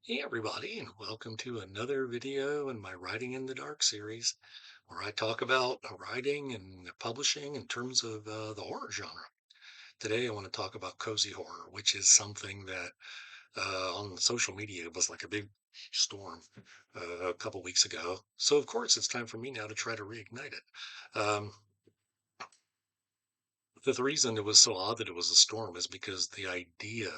Hey everybody, and welcome to another video in my Writing in the Dark series, where I talk about writing and publishing in terms of the horror genre. Today I want to talk about cozy horror, which is something that on social media was like a big storm a couple weeks ago. So of course it's time for me now to try to reignite it. The reason it was so odd that it was a storm is because the idea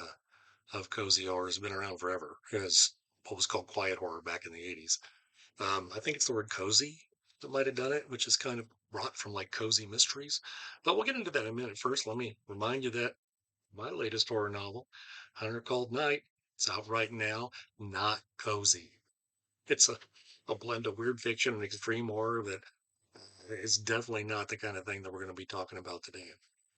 of cozy horror has been around forever as what was called quiet horror back in the 80s. I think it's the word cozy that might have done it, which is kind of brought from like cozy mysteries. But we'll get into that in a minute. First, let me remind you that my latest horror novel, Hunter Called Night, it's out right now. Not cozy. It's a blend of weird fiction and extreme horror that is definitely not the kind of thing that we're going to be talking about today.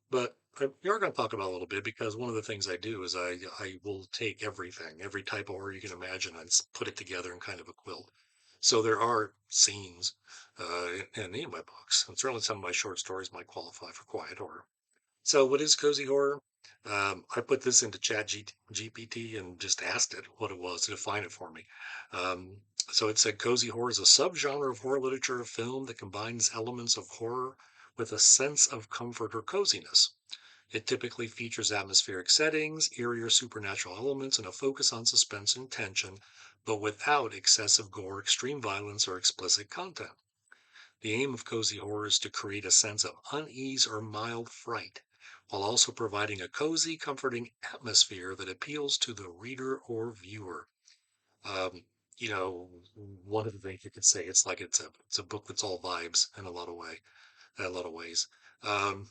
But we are going to talk about a little bit because one of the things I do is I will take everything, every type of horror you can imagine, and put it together in kind of a quilt. So there are scenes in any of my books, and certainly some of my short stories might qualify for quiet horror. So what is cozy horror? I put this into GPT and just asked it what it was to define it for me. Um, so it said cozy horror is a subgenre of horror literature or film that combines elements of horror with a sense of comfort or coziness. It typically features atmospheric settings, eerie or supernatural elements, and a focus on suspense and tension, but without excessive gore, extreme violence, or explicit content. The aim of cozy horror is to create a sense of unease or mild fright, while also providing a cozy, comforting atmosphere that appeals to the reader or viewer. Um, one of the things you could say it's like it's a book that's all vibes in a lot of ways. Um,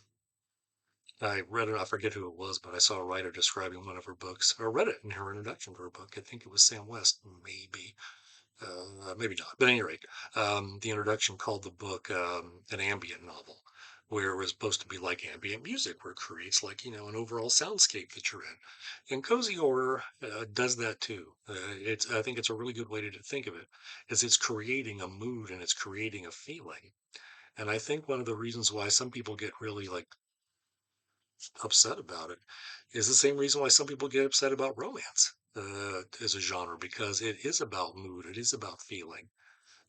I read it, I forget who it was, but I saw a writer describing one of her books, or read it in her introduction to her book. I think it was Sam West, maybe. Maybe not. But at any rate, the introduction called the book an ambient novel, where it was supposed to be like ambient music, where it creates like, an overall soundscape that you're in. And cozy horror does that too. I think it's a really good way to think of it, is it's creating a mood and it's creating a feeling. And I think one of the reasons why some people get really like upset about it is the same reason why some people get upset about romance as a genre, because it is about mood, it is about feeling.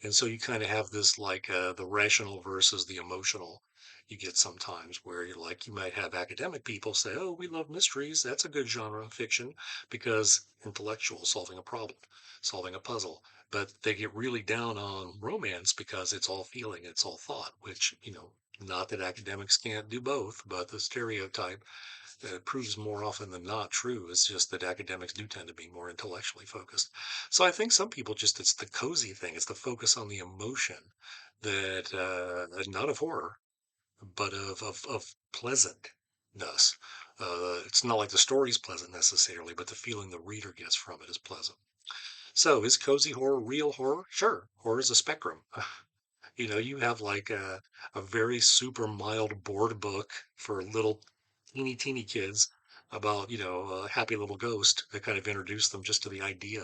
And so you kind of have this like the rational versus the emotional. You get sometimes where you might have academic people say, "Oh, we love mysteries. That's a good genre of fiction because intellectual, solving a problem, solving a puzzle." But they get really down on romance because it's all feeling, it's all thought, which, not that academics can't do both, but the stereotype proves more often than not true. It's just that academics do tend to be more intellectually focused. So I think some people just, it's the cozy thing, it's the focus on the emotion that, not of horror, but of pleasantness. It's not like the story's pleasant necessarily, but the feeling the reader gets from it is pleasant. So is cozy horror real horror? Sure. Horror is a spectrum. You have like a very super mild board book for little teeny kids about, a happy little ghost that kind of introduced them just to the idea,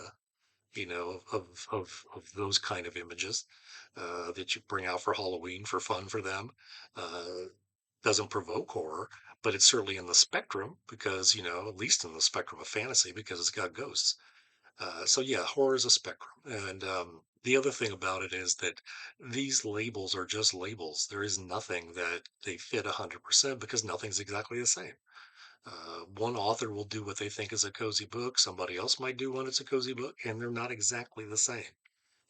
of those kind of images that you bring out for Halloween for fun for them. Uh, doesn't provoke horror, but it's certainly in the spectrum because, at least in the spectrum of fantasy because it's got ghosts. So yeah, horror is a spectrum. And the other thing about it is that these labels are just labels. There is nothing that they fit 100% because nothing's exactly the same. One author will do what they think is a cozy book. Somebody else might do one that's a cozy book, and they're not exactly the same.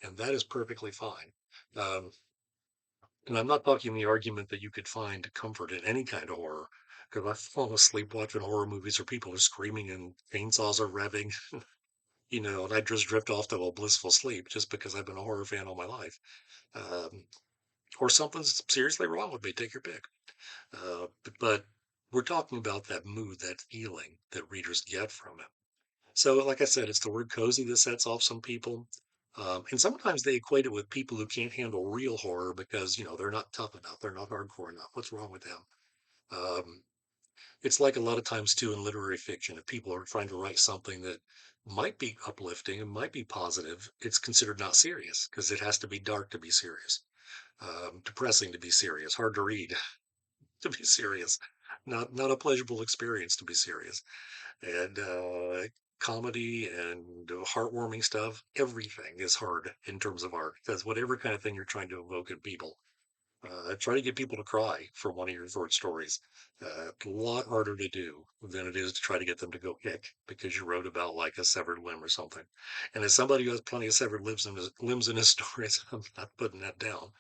And that is perfectly fine. Um, and I'm not talking the argument that you could find comfort in any kind of horror, because I've fallen asleep watching horror movies where people are screaming and chainsaws are revving, and I just drift off to a blissful sleep just because I've been a horror fan all my life. Um, or something's seriously wrong with me. Take your pick. But we're talking about that mood, that feeling that readers get from it. So, like I said, it's the word cozy that sets off some people. And sometimes they equate it with people who can't handle real horror because, they're not tough enough. They're not hardcore enough. What's wrong with them? Um, it's like a lot of times too in literary fiction, if people are trying to write something that might be uplifting and might be positive, it's considered not serious because it has to be dark to be serious, depressing to be serious, hard to read to be serious, not a pleasurable experience to be serious. And comedy and heartwarming stuff, everything is hard in terms of art. Because whatever kind of thing you're trying to evoke in people, try to get people to cry for one of your short stories. A lot harder to do than it is to try to get them to go kick because you wrote about like a severed limb or something. And as somebody who has plenty of severed limbs in his stories, I'm not putting that down.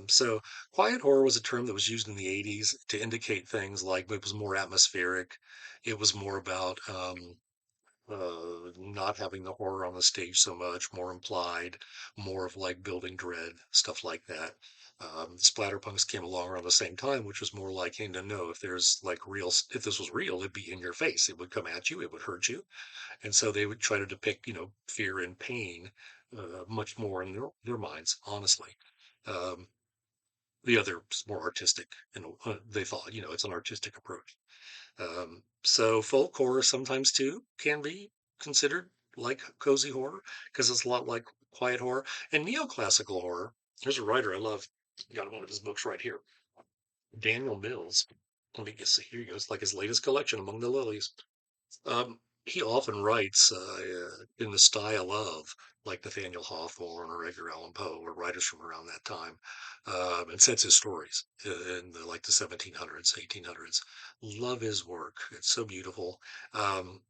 So quiet horror was a term that was used in the 80s to indicate things like it was more atmospheric. It was more about not having the horror on the stage so much, more implied, more of like building dread, stuff like that. Splatterpunks came along around the same time, which was more like, hey, no, if there's like if this was real, it'd be in your face. It would come at you, it would hurt you. And so they would try to depict, fear and pain much more in their minds, honestly. Um, the other is more artistic, and they thought, it's an artistic approach. So folk horror sometimes too can be considered like cozy horror because it's a lot like quiet horror and neoclassical horror. There's a writer I love. Got one of his books right here, Daniel Mills. Let me guess. Here he goes, like his latest collection, Among the Lilies. He often writes in the style of like Nathaniel Hawthorne or Edgar Allan Poe or writers from around that time, and sets his stories in like the 1700s, 1800s. Love his work. It's so beautiful. Um,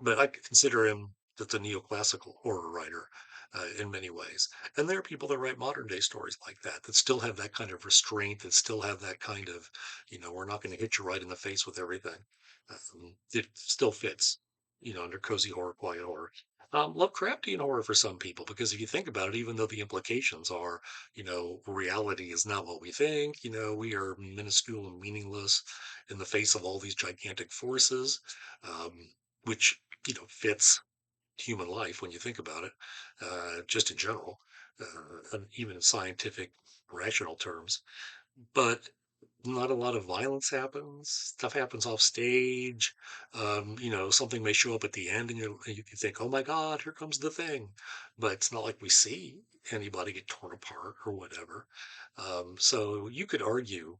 but I consider him the neoclassical horror writer in many ways. And there are people that write modern day stories like that, that still have that kind of restraint, that still have that kind of, we're not going to hit you right in the face with everything. It still fits, under cozy horror, quiet horror. Lovecraftian horror for some people, because if you think about it, even though the implications are, reality is not what we think, we are minuscule and meaningless in the face of all these gigantic forces, um, which, fits human life when you think about it, just in general, and even in scientific, rational terms. But not a lot of violence happens. Stuff happens off stage. Something may show up at the end, and you can think, "Oh my God, here comes the thing," but it's not like we see anybody get torn apart or whatever. So you could argue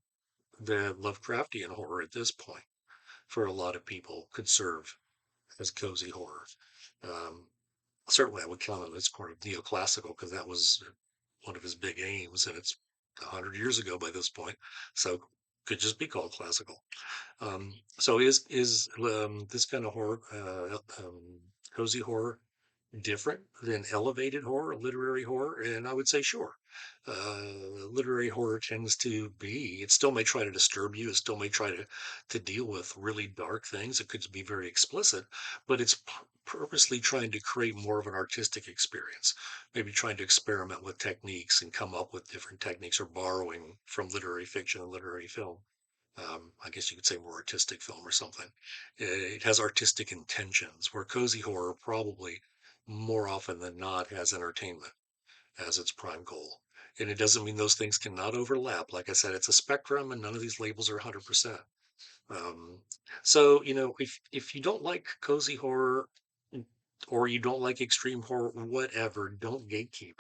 that Lovecraftian horror at this point, for a lot of people, could serve as cozy horror. Um, Certainly, I would count it as part of neoclassical because that was one of his big aims, and it's 100 years ago by this point, so could just be called classical. So is this kind of horror, cozy horror, different than elevated horror, literary horror? And I would say sure. Literary horror tends to be, it still may try to disturb you, it still may try to deal with really dark things. It could be very explicit, but it's purposely trying to create more of an artistic experience, maybe trying to experiment with techniques and come up with different techniques or borrowing from literary fiction and literary film. I guess you could say more artistic film or something. It has artistic intentions, where cozy horror probably more often than not has entertainment as its prime goal. And it doesn't mean those things cannot overlap. Like I said, it's a spectrum, and none of these labels are 100%. Um, so, if you don't like cozy horror or you don't like extreme horror, whatever, don't gatekeep.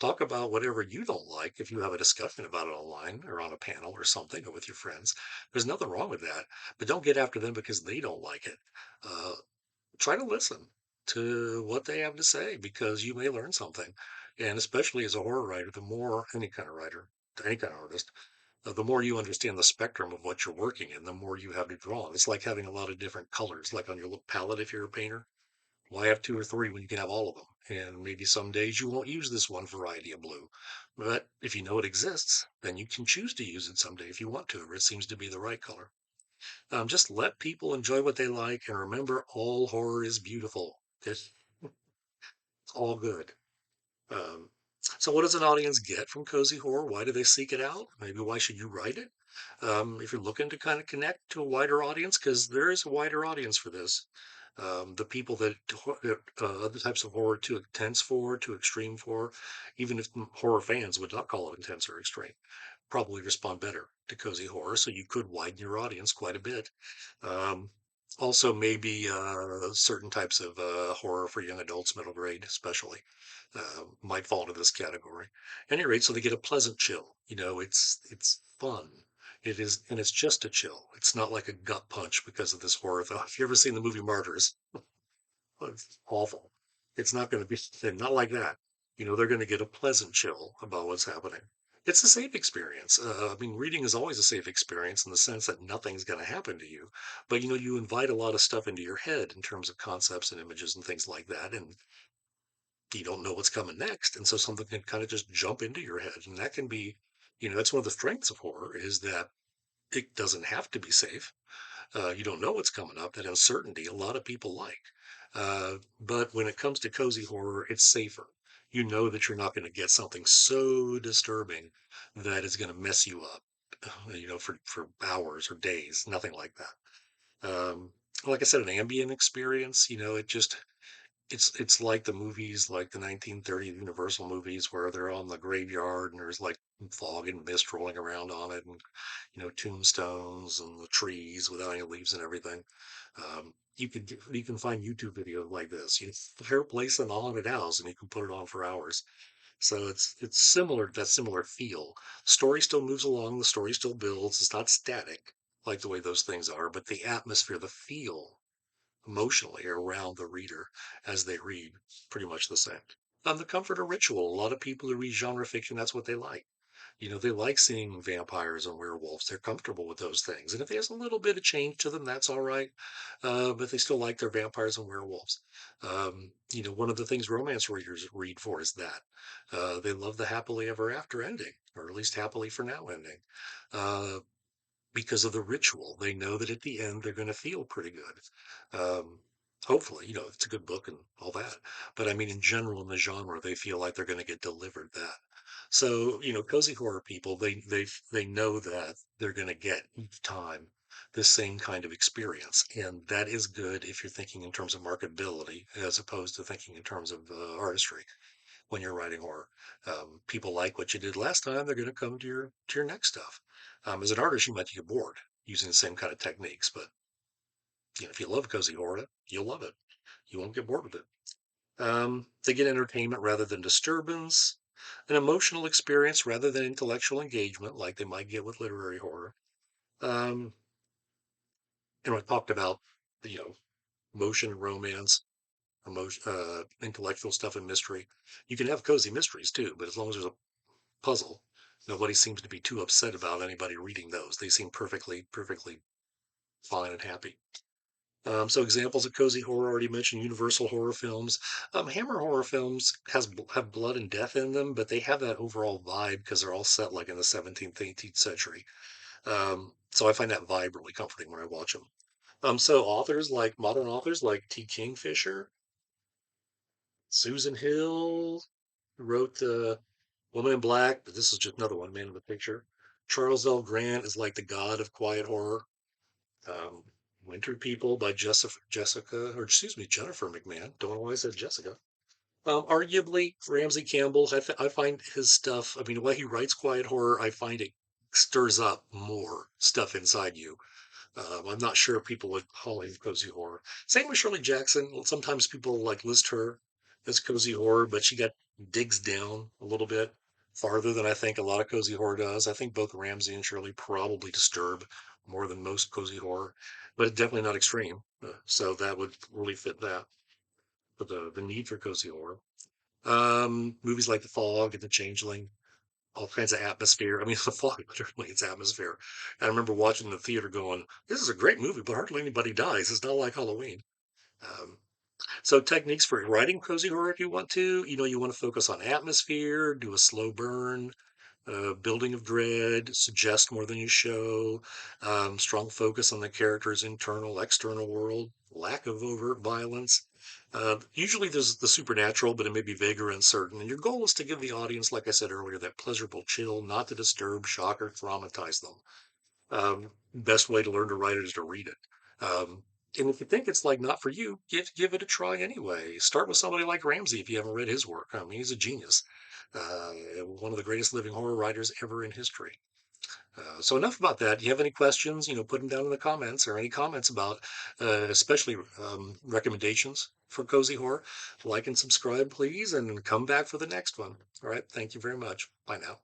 Talk about whatever you don't like if you have a discussion about it online or on a panel or something or with your friends. There's nothing wrong with that, but don't get after them because they don't like it. Uh, Try to listen to what they have to say because you may learn something. And especially as a horror writer, the more any kind of writer, any kind of artist, the more you understand the spectrum of what you're working in, the more you have to draw on. It's like having a lot of different colors, like on your palette if you're a painter. Why have two or three when you can have all of them? And maybe some days you won't use this one variety of blue. But if you know it exists, then you can choose to use it someday if you want to, or it seems to be the right color. Just let people enjoy what they like, and remember, all horror is beautiful. It's all good. Um, so, what does an audience get from cozy horror? Why do they seek it out? Maybe why should you write it? If you're looking to kind of connect to a wider audience, because there is a wider audience for this. The people that other types of horror too intense for, too extreme for, even if horror fans would not call it intense or extreme, probably respond better to cozy horror. So you could widen your audience quite a bit. Um, Also, maybe certain types of horror for young adults, middle grade especially, might fall into this category. At any rate, so they get a pleasant chill. It's fun. It is, and it's just a chill. It's not like a gut punch because of this horror. If you ever seen the movie Martyrs, Well, it's awful. It's not going to be not like that. They're going to get a pleasant chill about what's happening. It's a safe experience. I mean, reading is always a safe experience in the sense that nothing's going to happen to you. But you invite a lot of stuff into your head in terms of concepts and images and things like that, and you don't know what's coming next. And so something can kind of just jump into your head, and that can be, that's one of the strengths of horror is that it doesn't have to be safe. You don't know what's coming up. That uncertainty, a lot of people like. But when it comes to cozy horror, it's safer. You know that you're not going to get something so disturbing that it's going to mess you up, for hours or days, nothing like that. Like I said, an ambient experience, it's like the movies, like the 1930 Universal movies where they're on the graveyard and there's like fog and mist rolling around on it, and tombstones and the trees without any leaves and everything. You can find YouTube videos like this. You fire a place in the haunted house and you can put it on for hours. So it's similar, that similar feel. Story still moves along, the story still builds. It's not static like the way those things are, but the atmosphere, the feel emotionally around the reader as they read, pretty much the same. The comfort of ritual. A lot of people who read genre fiction, that's what they like. They like seeing vampires and werewolves. They're comfortable with those things. And if there's a little bit of change to them, that's all right. But they still like their vampires and werewolves. One of the things romance readers read for is that. They love the happily ever after ending, or at least happily for now ending. Uh, because of the ritual. They know that at the end they're going to feel pretty good. Hopefully, it's a good book and all that. But I mean, in general, in the genre, they feel like they're going to get delivered that. So, cozy horror people, they know that they're going to get each time the same kind of experience, and that is good if you're thinking in terms of marketability as opposed to thinking in terms of artistry when you're writing horror. People like what you did last time; they're going to come to your next stuff. As an artist, you might get bored using the same kind of techniques, but if you love cozy horror, you'll love it. You won't get bored with it. They get entertainment rather than disturbance, an emotional experience rather than intellectual engagement, like they might get with literary horror. Um, I talked about the motion, romance, intellectual stuff, and mystery. You can have cozy mysteries too, but as long as there's a puzzle. Nobody seems to be too upset about anybody reading those. They seem perfectly fine and happy. So examples of cozy horror already mentioned Universal horror films. Hammer horror films have blood and death in them, but they have that overall vibe because they're all set like in the 17th, 18th century. So I find that vibe really comforting when I watch them. So modern authors like T. Kingfisher, Susan Hill, who wrote Woman in Black, but this is just another one, Man in the Picture. Charles L. Grant is like the god of quiet horror. Um, Winter People by Jennifer McMahon. Don't know why I said Jessica. Arguably, Ramsey Campbell, I find his stuff, I mean, the way he writes quiet horror, I find it stirs up more stuff inside you. I'm not sure if people would call him cozy horror. Same with Shirley Jackson. Sometimes people like list her as cozy horror, but she got digs down a little bit farther than I think a lot of cozy horror does. I think both Ramsey and Shirley probably disturb more than most cozy horror, but definitely not extreme. So that would really fit that for the need for cozy horror. Movies like The Fog and The Changeling, all kinds of atmosphere. I mean, The Fog literally it's atmosphere. I remember watching the theater going, "This is a great movie, but hardly anybody dies. It's not like Halloween." Um, so techniques for writing cozy horror, if you want to, you want to focus on atmosphere, do a slow burn, building of dread, suggest more than you show, strong focus on the character's internal, external world, lack of overt violence. Usually there's the supernatural, but it may be vague or uncertain. And your goal is to give the audience, like I said earlier, that pleasurable chill, not to disturb, shock, or traumatize them. Best way to learn to write it is to read it. Um, and if you think it's like not for you, give it a try anyway. Start with somebody like Ramsey if you haven't read his work. I mean, he's a genius, one of the greatest living horror writers ever in history. So enough about that. Do you have any questions? Put them down in the comments or any comments about, especially recommendations for cozy horror. Like and subscribe, please, and come back for the next one. All right. Thank you very much. Bye now.